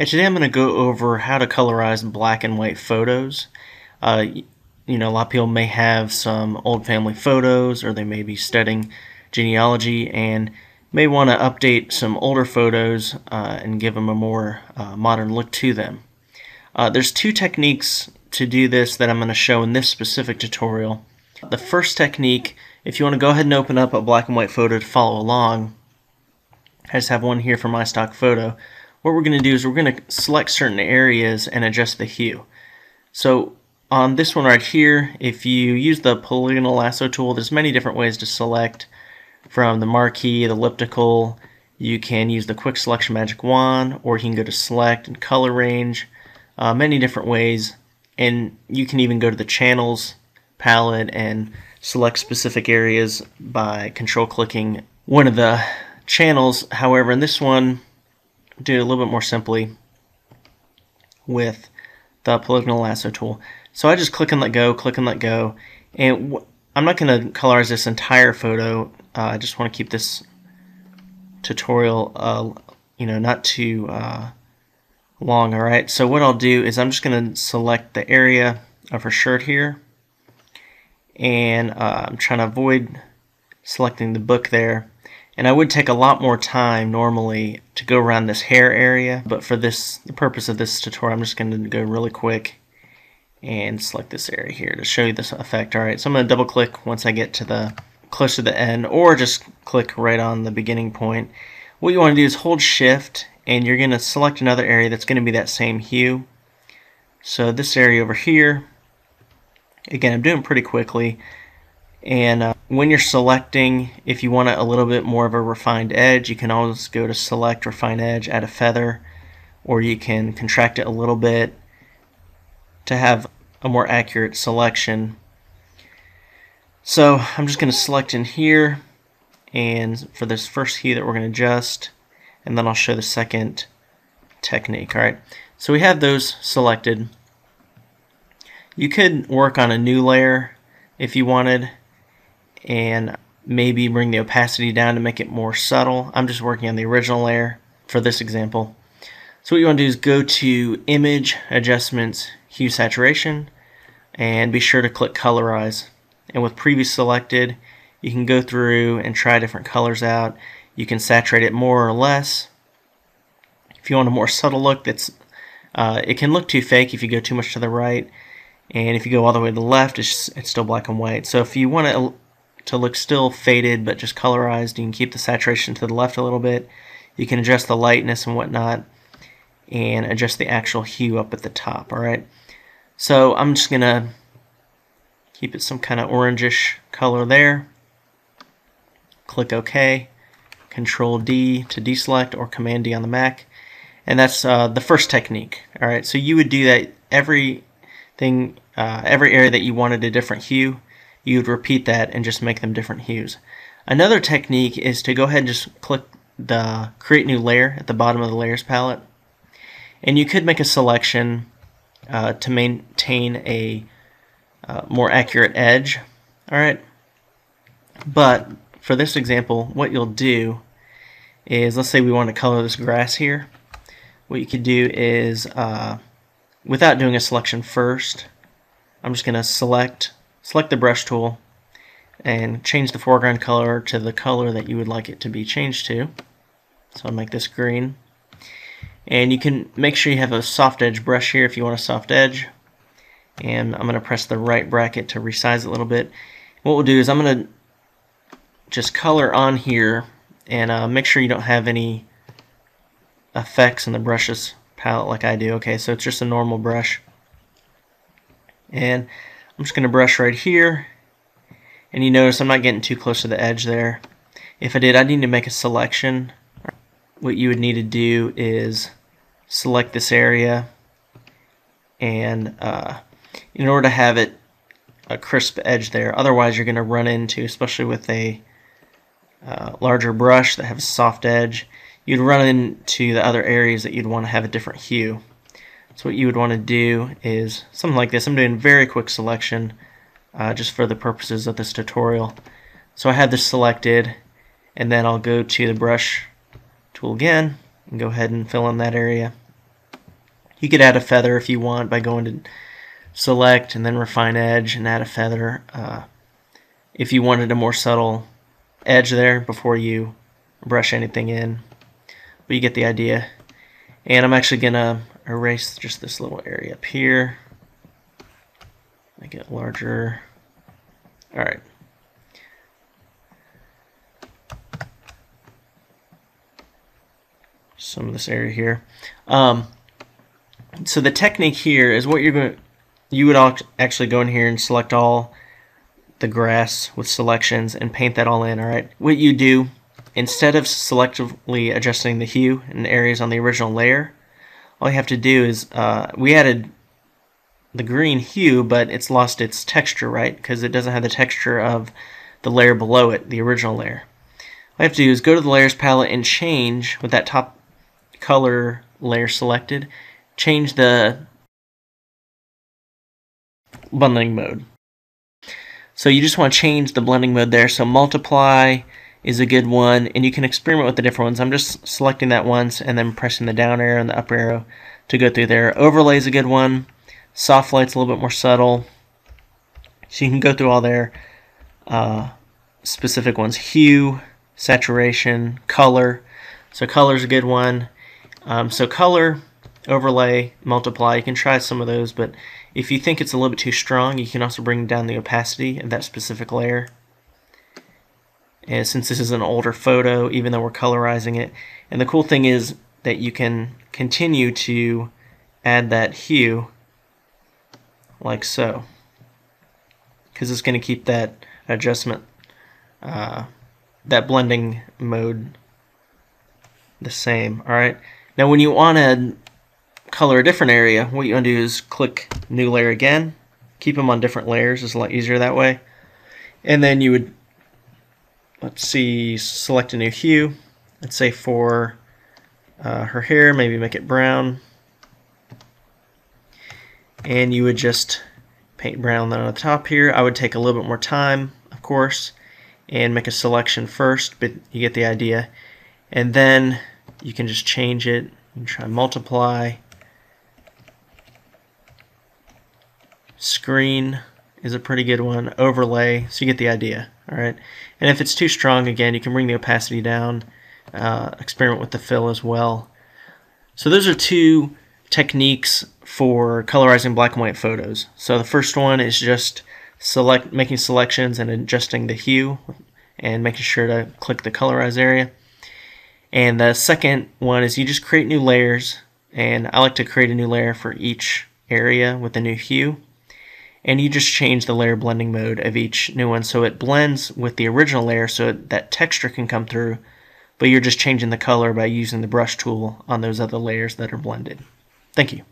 Hey, today I'm going to go over how to colorize black and white photos. A lot of people may have some old family photos, or they may be studying genealogy and may want to update some older photos and give them a more modern look to them. There's two techniques to do this that I'm going to show in this specific tutorial. The first technique, if you want to go ahead and open up a black and white photo to follow along, I just have one here for my stock photo. What we're going to do is we're going to select certain areas and adjust the hue. So on this one right here, if you use the polygonal lasso tool, there's many different ways to select, from the marquee, the elliptical. You can use the quick selection magic wand, or you can go to select and color range, many different ways. And you can even go to the channels palette and select specific areas by control clicking one of the channels. However, in this one, do it a little bit more simply with the polygonal lasso tool. So I just click and let go, click and let go, and I'm not going to colorize this entire photo. I just want to keep this tutorial not too long. Alright, so what I'll do is I'm just going to select the area of her shirt here, and I'm trying to avoid selecting the book there. And I would take a lot more time normally to go around this hair area, but for the purpose of this tutorial, I'm just going to go really quick and select this area here to show you this effect. Alright, so I'm going to double click once I get to the close to the end, or just click right on the beginning point. What you want to do is hold shift, and you're going to select another area that's going to be that same hue. So this area over here, again, I'm doing pretty quickly. And when you're selecting, if you want a little bit more of a refined edge, you can always go to select, refine edge, add a feather, or you can contract it a little bit to have a more accurate selection. So I'm just going to select in here, and for this first hue that we're going to adjust, and then I'll show the second technique. Alright, so we have those selected. You could work on a new layer if you wanted, and maybe bring the opacity down to make it more subtle. I'm just working on the original layer for this example. So what you want to do is go to Image, Adjustments, Hue Saturation, and be sure to click Colorize. And with Preview selected, you can go through and try different colors out. You can saturate it more or less. If you want a more subtle look, it can look too fake if you go too much to the right, and if you go all the way to the left, it's still black and white. So if you want to look still faded but just colorized, you can keep the saturation to the left a little bit. You can adjust the lightness and whatnot, and adjust the actual hue up at the top. Alright, so I'm just going to keep it some kind of orangish color there. Click OK, Control D to deselect, or Command D on the Mac, and that's the first technique. Alright, so you would do that every area that you wanted a different hue, you would repeat that and just make them different hues. Another technique is to go ahead and just click the Create New Layer at the bottom of the Layers palette, and you could make a selection to maintain a more accurate edge. Alright, but for this example, what you'll do is, let's say we want to color this grass here. What you could do is, without doing a selection first, I'm just going to select the brush tool and change the foreground color to the color that you would like it to be changed to. So I'll make this green. And you can make sure you have a soft edge brush here if you want a soft edge. And I'm going to press the right bracket to resize it a little bit. What we'll do is I'm going to just color on here, and make sure you don't have any effects in the brushes palette like I do. Okay, so it's just a normal brush. And I'm just going to brush right here, and you notice I'm not getting too close to the edge there. If I did, I'd need to make a selection. What you would need to do is select this area, and in order to have it a crisp edge there, otherwise you're going to run into, especially with a larger brush that has a soft edge, you'd run into the other areas that you'd want to have a different hue. So what you would want to do is something like this. I'm doing a very quick selection just for the purposes of this tutorial. So I have this selected, and then I'll go to the brush tool again and go ahead and fill in that area. You could add a feather if you want by going to select and then refine edge and add a feather if you wanted a more subtle edge there before you brush anything in, but you get the idea. And I'm actually gonna erase just this little area up here, make it larger. Alright, some of this area here. So the technique here is what you would actually go in here and select all the grass with selections and paint that all in. Alright, what you do, instead of selectively adjusting the hue in areas on the original layer, all you have to do is, we added the green hue, but it's lost its texture, right? Because it doesn't have the texture of the layer below it, the original layer. All you have to do is go to the layers palette and change, with that top color layer selected, change the blending mode. So you just want to change the blending mode there. So multiply is a good one, and you can experiment with the different ones. I'm just selecting that once and then pressing the down arrow and the up arrow to go through there. Overlay is a good one. Soft light's a little bit more subtle. So you can go through all their specific ones. Hue, saturation, color. So color is a good one. So color, overlay, multiply, you can try some of those, but if you think it's a little bit too strong, you can also bring down the opacity of that specific layer. And since this is an older photo, even though we're colorizing it, and the cool thing is that you can continue to add that hue like so, because it's going to keep that adjustment, that blending mode the same. Alright, now when you want to color a different area, what you want to do is click new layer again, keep them on different layers, it's a lot easier that way, and then you would, let's see, select a new hue. Let's say for her hair, maybe make it brown. And you would just paint brown on the top here. I would take a little bit more time, of course, and make a selection first, but you get the idea. And then you can just change it. You can try multiply. Screen is a pretty good one. Overlay, so you get the idea. Alright, and if it's too strong, again, you can bring the opacity down, experiment with the fill as well. So those are two techniques for colorizing black and white photos. So the first one is just making selections and adjusting the hue and making sure to click the colorize area. And the second one is you just create new layers, and I like to create a new layer for each area with a new hue. And you just change the layer blending mode of each new one so it blends with the original layer so that texture can come through, but you're just changing the color by using the brush tool on those other layers that are blended. Thank you.